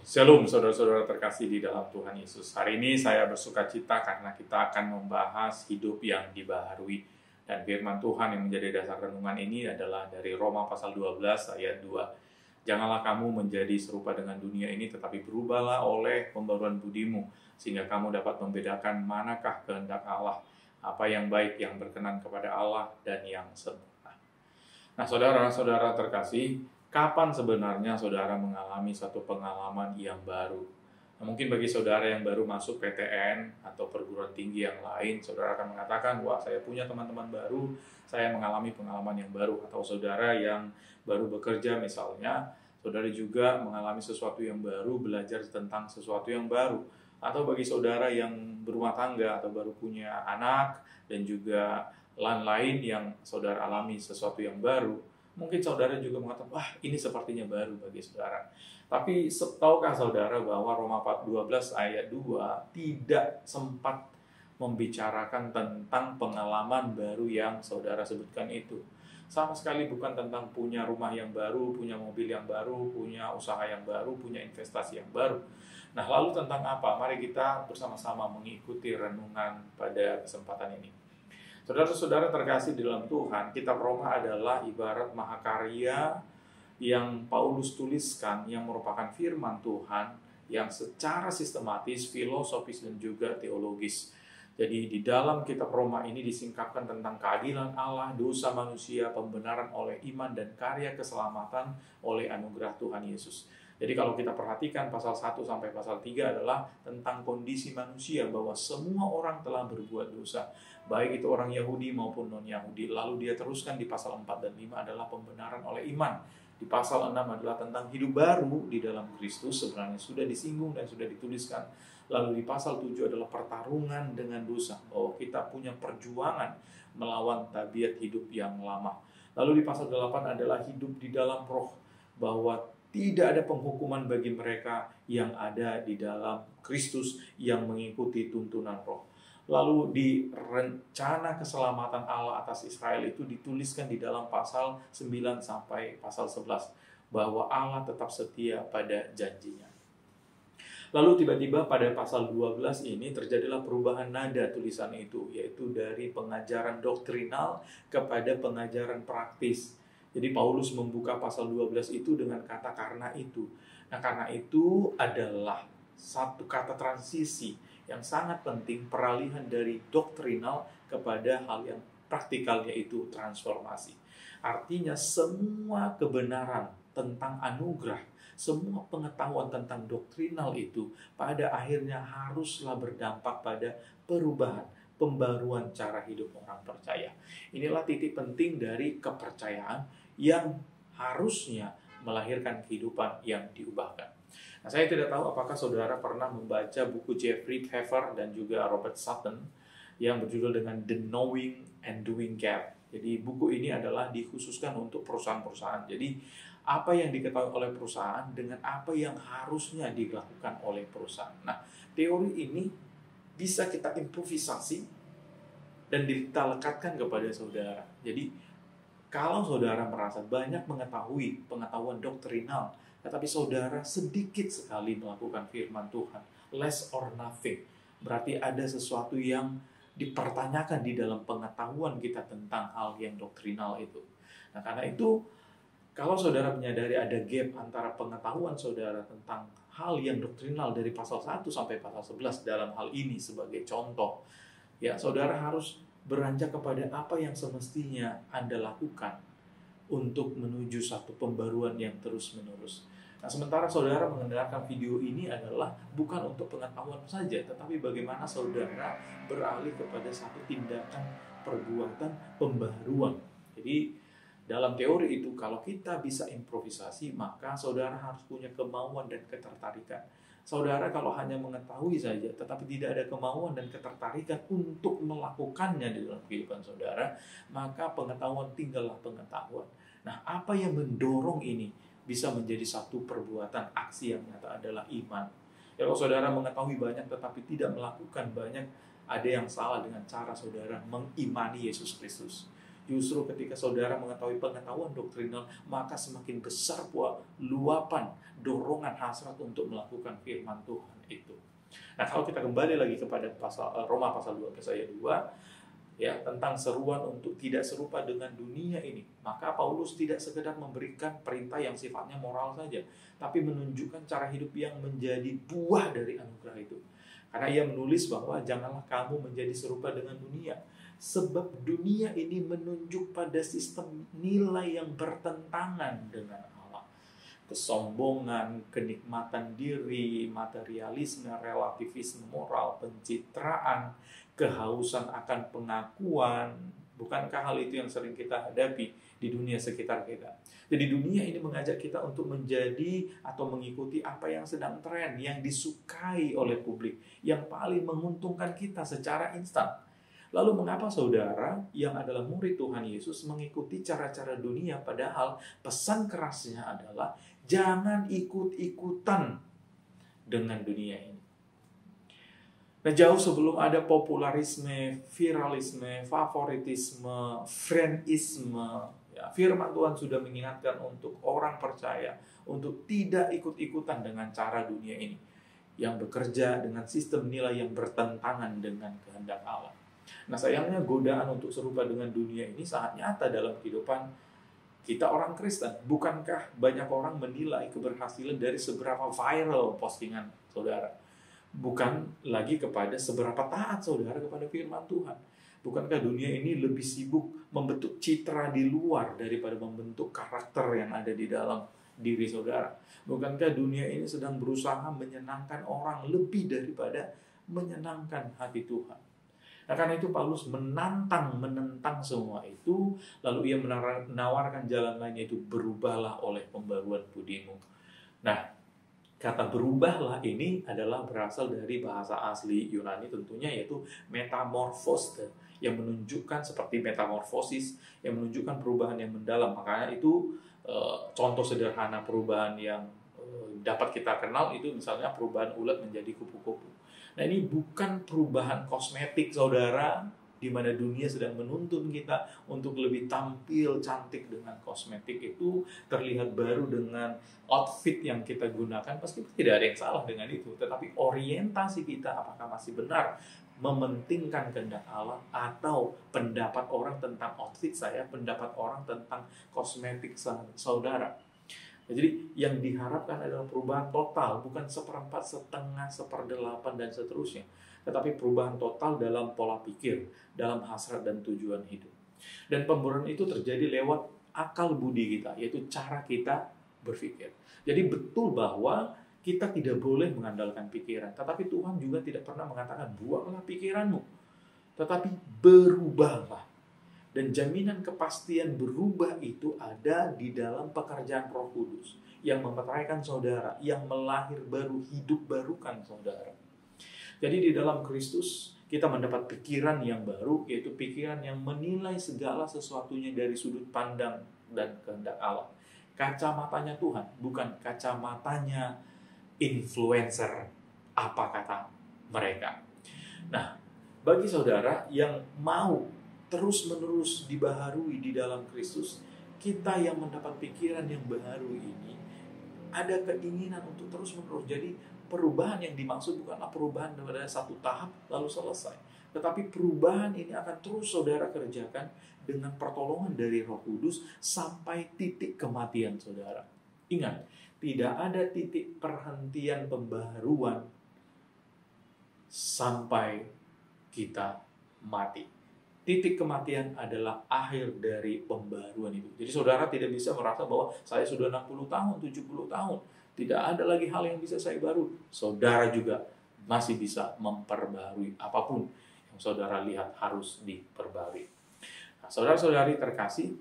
Shalom saudara-saudara terkasih di dalam Tuhan Yesus. Hari ini saya bersukacita karena kita akan membahas hidup yang dibaharui. Dan firman Tuhan yang menjadi dasar renungan ini adalah dari Roma pasal 12 ayat 2. Janganlah kamu menjadi serupa dengan dunia ini, tetapi berubahlah oleh pembaruan budimu, sehingga kamu dapat membedakan manakah kehendak Allah, apa yang baik, yang berkenan kepada Allah, dan yang sempurna. Nah, saudara-saudara terkasih, kapan sebenarnya saudara mengalami satu pengalaman yang baru? Nah, mungkin bagi saudara yang baru masuk PTN atau perguruan tinggi yang lain, saudara akan mengatakan, wah saya punya teman-teman baru, saya mengalami pengalaman yang baru. Atau saudara yang baru bekerja misalnya, saudara juga mengalami sesuatu yang baru, belajar tentang sesuatu yang baru. Atau bagi saudara yang berumah tangga atau baru punya anak dan juga lain-lain yang saudara alami sesuatu yang baru, mungkin saudara juga mengatakan, wah ini sepertinya baru bagi saudara. Tapi tahukah saudara bahwa Roma 12 ayat 2 tidak sempat membicarakan tentang pengalaman baru yang saudara sebutkan itu. Sama sekali bukan tentang punya rumah yang baru, punya mobil yang baru, punya usaha yang baru, punya investasi yang baru. Nah, lalu tentang apa? Mari kita bersama-sama mengikuti renungan pada kesempatan ini. Saudara-saudara terkasih di dalam Tuhan, kitab Roma adalah ibarat mahakarya yang Paulus tuliskan, yang merupakan firman Tuhan, yang secara sistematis, filosofis, dan juga teologis. Jadi di dalam kitab Roma ini disingkapkan tentang keadilan Allah, dosa manusia, pembenaran oleh iman, dan karya keselamatan oleh anugerah Tuhan Yesus. Jadi kalau kita perhatikan pasal 1 sampai pasal 3 adalah tentang kondisi manusia, bahwa semua orang telah berbuat dosa, baik itu orang Yahudi maupun non-Yahudi. Lalu dia teruskan di pasal 4 dan 5 adalah pembenaran oleh iman. Di pasal 6 adalah tentang hidup baru di dalam Kristus, sebenarnya sudah disinggung dan sudah dituliskan. Lalu di pasal 7 adalah pertarungan dengan dosa, bahwa kita punya perjuangan melawan tabiat hidup yang lama. Lalu di pasal 8 adalah hidup di dalam roh, bahwa tidak ada penghukuman bagi mereka yang ada di dalam Kristus yang mengikuti tuntunan roh. Lalu di rencana keselamatan Allah atas Israel itu dituliskan di dalam pasal 9 sampai pasal 11, bahwa Allah tetap setia pada janjinya. Lalu tiba-tiba pada pasal 12 ini terjadilah perubahan nada tulisan itu, yaitu dari pengajaran doktrinal kepada pengajaran praktis. Jadi Paulus membuka pasal 12 itu dengan kata karena itu. Nah, karena itu adalah satu kata transisi yang sangat penting, peralihan dari doktrinal kepada hal yang praktikal, yaitu transformasi. Artinya semua kebenaran tentang anugerah, semua pengetahuan tentang doktrinal itu pada akhirnya haruslah berdampak pada perubahan, pembaruan cara hidup orang percaya. Inilah titik penting dari kepercayaan yang harusnya melahirkan kehidupan yang diubahkan. Nah, saya tidak tahu apakah saudara pernah membaca buku Jeffrey Pfeffer dan juga Robert Sutton yang berjudul dengan The Knowing and Doing Gap. Jadi buku ini adalah dikhususkan untuk perusahaan-perusahaan. Jadi apa yang diketahui oleh perusahaan dengan apa yang harusnya dilakukan oleh perusahaan. Nah, teori ini bisa kita improvisasi dan kita lekatkan kepada saudara. Jadi kalau saudara merasa banyak mengetahui pengetahuan doktrinal, tetapi saudara sedikit sekali melakukan firman Tuhan, less or nothing, berarti ada sesuatu yang dipertanyakan di dalam pengetahuan kita tentang hal yang doktrinal itu. Nah, karena itu, kalau saudara menyadari ada gap antara pengetahuan saudara tentang hal yang doktrinal dari pasal 1 sampai pasal 11 dalam hal ini sebagai contoh, ya saudara harus beranjak kepada apa yang semestinya Anda lakukan untuk menuju satu pembaruan yang terus-menerus. Nah, sementara saudara mendengarkan video ini adalah bukan untuk pengetahuan saja, tetapi bagaimana saudara beralih kepada satu tindakan perbuatan pembaruan. Jadi, dalam teori itu, kalau kita bisa improvisasi, maka saudara harus punya kemauan dan ketertarikan. Saudara kalau hanya mengetahui saja, tetapi tidak ada kemauan dan ketertarikan untuk melakukannya di dalam kehidupan saudara, maka pengetahuan tinggallah pengetahuan. Nah, apa yang mendorong ini bisa menjadi satu perbuatan aksi yang nyata adalah iman. Ya, kalau saudara mengetahui banyak tetapi tidak melakukan banyak, ada yang salah dengan cara saudara mengimani Yesus Kristus. Justru ketika saudara mengetahui pengetahuan doktrinal, maka semakin besar pula luapan, dorongan hasrat untuk melakukan firman Tuhan itu. Nah, kalau kita kembali lagi kepada Roma pasal 12 ayat 2, ya, tentang seruan untuk tidak serupa dengan dunia ini, maka Paulus tidak sekedar memberikan perintah yang sifatnya moral saja, tapi menunjukkan cara hidup yang menjadi buah dari anugerah itu. Karena ia menulis bahwa janganlah kamu menjadi serupa dengan dunia, sebab dunia ini menunjuk pada sistem nilai yang bertentangan dengan Allah. Kesombongan, kenikmatan diri, materialisme, relativisme moral, pencitraan, kehausan akan pengakuan. Bukankah hal itu yang sering kita hadapi di dunia sekitar kita? Jadi dunia ini mengajak kita untuk menjadi atau mengikuti apa yang sedang tren, yang disukai oleh publik, yang paling menguntungkan kita secara instan. Lalu mengapa saudara yang adalah murid Tuhan Yesus mengikuti cara-cara dunia, padahal pesan kerasnya adalah jangan ikut-ikutan dengan dunia ini. Nah, jauh sebelum ada popularisme, viralisme, favoritisme, friendisme, ya, firman Tuhan sudah mengingatkan untuk orang percaya untuk tidak ikut-ikutan dengan cara dunia ini yang bekerja dengan sistem nilai yang bertentangan dengan kehendak Allah. Nah, sayangnya godaan untuk serupa dengan dunia ini sangat nyata dalam kehidupan kita orang Kristen. Bukankah banyak orang menilai keberhasilan dari seberapa viral postingan saudara? Bukan lagi kepada seberapa taat saudara kepada firman Tuhan. Bukankah dunia ini lebih sibuk membentuk citra di luar daripada membentuk karakter yang ada di dalam diri saudara? Bukankah dunia ini sedang berusaha menyenangkan orang lebih daripada menyenangkan hati Tuhan? Nah, karena itu Paulus menentang semua itu, lalu ia menawarkan jalan lain, yaitu berubahlah oleh pembaruan budimu. Nah, kata berubahlah ini adalah berasal dari bahasa asli Yunani tentunya, yaitu metamorphos, yang menunjukkan seperti metamorfosis, yang menunjukkan perubahan yang mendalam. Makanya itu contoh sederhana perubahan yang dapat kita kenal itu misalnya perubahan ulat menjadi kupu-kupu. Nah, ini bukan perubahan kosmetik saudara, di mana dunia sedang menuntun kita untuk lebih tampil cantik dengan kosmetik itu, terlihat baru dengan outfit yang kita gunakan. Pasti tidak ada yang salah dengan itu, tetapi orientasi kita apakah masih benar mementingkan kehendak Allah atau pendapat orang tentang outfit saya, pendapat orang tentang kosmetik saudara. Jadi yang diharapkan adalah perubahan total, bukan seperempat, setengah, seperdelapan, dan seterusnya. Tetapi perubahan total dalam pola pikir, dalam hasrat dan tujuan hidup. Dan pembaruan itu terjadi lewat akal budi kita, yaitu cara kita berpikir. Jadi betul bahwa kita tidak boleh mengandalkan pikiran, tetapi Tuhan juga tidak pernah mengatakan, buanglah pikiranmu, tetapi berubahlah. Dan jaminan kepastian berubah itu ada di dalam pekerjaan Roh Kudus yang memeteraikan saudara, yang melahir baru, hidup barukan saudara. Jadi di dalam Kristus kita mendapat pikiran yang baru, yaitu pikiran yang menilai segala sesuatunya dari sudut pandang dan kehendak Allah. Kacamatanya Tuhan, bukan kacamatanya influencer, apa kata mereka. Nah, bagi saudara yang mau terus-menerus dibaharui di dalam Kristus, kita yang mendapat pikiran yang baru ini ada keinginan untuk terus-menerus. Jadi perubahan yang dimaksud bukanlah perubahan pada satu tahap lalu selesai, tetapi perubahan ini akan terus saudara kerjakan dengan pertolongan dari Roh Kudus sampai titik kematian saudara. Ingat, tidak ada titik perhentian pembaharuan sampai kita mati. Titik kematian adalah akhir dari pembaruan itu. Jadi saudara tidak bisa merasa bahwa saya sudah 60 tahun, 70 tahun. Tidak ada lagi hal yang bisa saya baru. Saudara juga masih bisa memperbarui apapun yang saudara lihat harus diperbarui. Nah, saudara-saudari terkasih,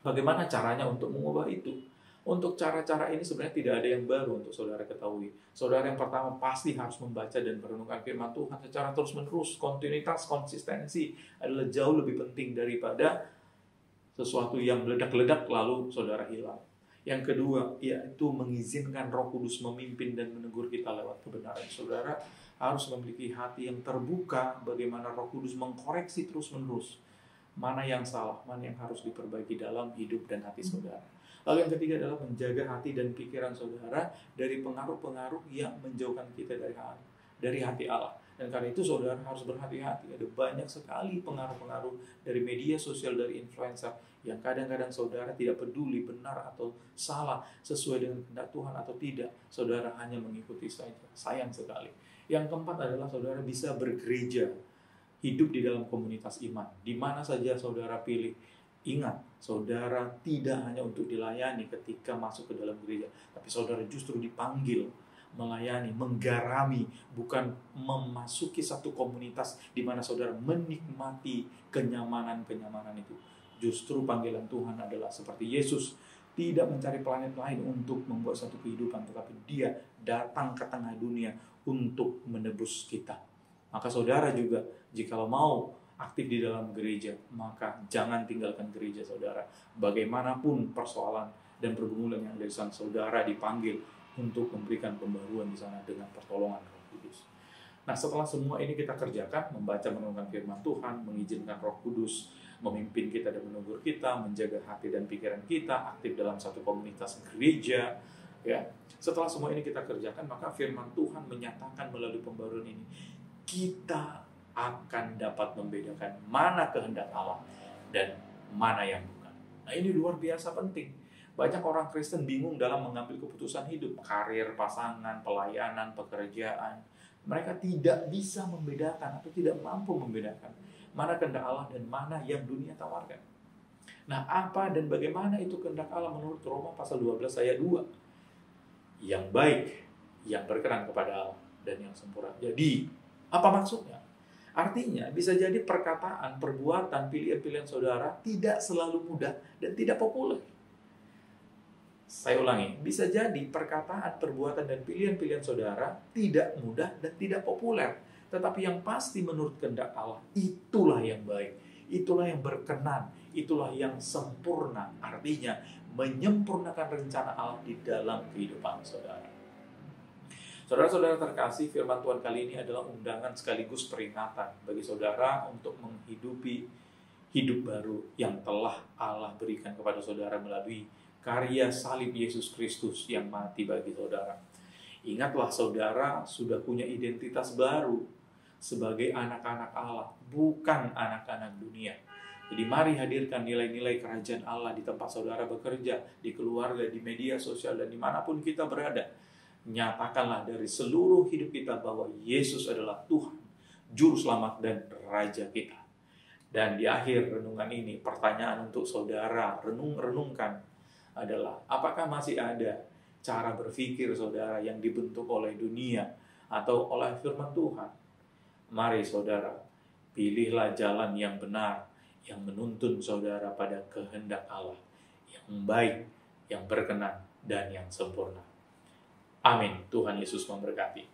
bagaimana caranya untuk mengubah itu? Untuk cara-cara ini sebenarnya tidak ada yang baru untuk saudara ketahui. Saudara yang pertama pasti harus membaca dan merenungkan firman Tuhan secara terus-menerus. Kontinuitas, konsistensi adalah jauh lebih penting daripada sesuatu yang meledak-ledak lalu saudara hilang. Yang kedua, yaitu mengizinkan Roh Kudus memimpin dan menegur kita lewat kebenaran. Saudara harus memiliki hati yang terbuka bagaimana Roh Kudus mengkoreksi terus-menerus mana yang salah, mana yang harus diperbaiki dalam hidup dan hati saudara. Lalu yang ketiga adalah menjaga hati dan pikiran saudara dari pengaruh-pengaruh yang menjauhkan kita dari hati Allah. Dan karena itu saudara harus berhati-hati. Ada banyak sekali pengaruh-pengaruh dari media sosial, dari influencer, yang kadang-kadang saudara tidak peduli benar atau salah, sesuai dengan kehendak Tuhan atau tidak. Saudara hanya mengikuti saja. Sayang sekali. Yang keempat adalah saudara bisa bergereja, hidup di dalam komunitas iman. Di mana saja saudara pilih. Ingat, saudara tidak hanya untuk dilayani ketika masuk ke dalam gereja, tapi saudara justru dipanggil melayani, menggarami, bukan memasuki satu komunitas di mana saudara menikmati kenyamanan-kenyamanan itu. Justru panggilan Tuhan adalah seperti Yesus, tidak mencari planet lain untuk membuat satu kehidupan, tetapi Dia datang ke tengah dunia untuk menebus kita. Maka saudara juga, jikalau mau aktif di dalam gereja, maka jangan tinggalkan gereja saudara. Bagaimanapun persoalan dan pergumulan yang ada di sana, saudara dipanggil untuk memberikan pembaruan di sana dengan pertolongan Roh Kudus. Nah, setelah semua ini kita kerjakan, membaca merenungkan firman Tuhan, mengizinkan Roh Kudus memimpin kita dan menegur kita, menjaga hati dan pikiran kita, aktif dalam satu komunitas gereja, ya. Setelah semua ini kita kerjakan, maka firman Tuhan menyatakan melalui pembaruan ini, kita akan dapat membedakan mana kehendak Allah dan mana yang bukan. Nah, ini luar biasa penting. Banyak orang Kristen bingung dalam mengambil keputusan hidup, karir, pasangan, pelayanan, pekerjaan. Mereka tidak bisa membedakan atau tidak mampu membedakan mana kehendak Allah dan mana yang dunia tawarkan. Nah, apa dan bagaimana itu kehendak Allah menurut Roma pasal 12 ayat 2? Yang baik, yang berkenan kepada Allah, dan yang sempurna. Jadi, apa maksudnya? Artinya, bisa jadi perkataan, perbuatan, pilihan-pilihan saudara tidak selalu mudah dan tidak populer. Saya ulangi, bisa jadi perkataan, perbuatan, dan pilihan-pilihan saudara tidak mudah dan tidak populer. Tetapi yang pasti menurut kehendak Allah, itulah yang baik, itulah yang berkenan, itulah yang sempurna. Artinya, menyempurnakan rencana Allah di dalam kehidupan saudara. Saudara-saudara terkasih, firman Tuhan kali ini adalah undangan sekaligus peringatan bagi saudara untuk menghidupi hidup baru yang telah Allah berikan kepada saudara melalui karya salib Yesus Kristus yang mati bagi saudara. Ingatlah saudara sudah punya identitas baru sebagai anak-anak Allah, bukan anak-anak dunia. Jadi mari hadirkan nilai-nilai kerajaan Allah di tempat saudara bekerja, di keluarga, di media sosial, dan dimanapun kita berada. Nyatakanlah dari seluruh hidup kita bahwa Yesus adalah Tuhan, Juru Selamat dan Raja kita. Dan di akhir renungan ini, pertanyaan untuk saudara renungkan adalah, apakah masih ada cara berpikir saudara yang dibentuk oleh dunia atau oleh firman Tuhan? Mari saudara, pilihlah jalan yang benar, yang menuntun saudara pada kehendak Allah, yang baik, yang berkenan, dan yang sempurna. Amin. Tuhan Yesus memberkati.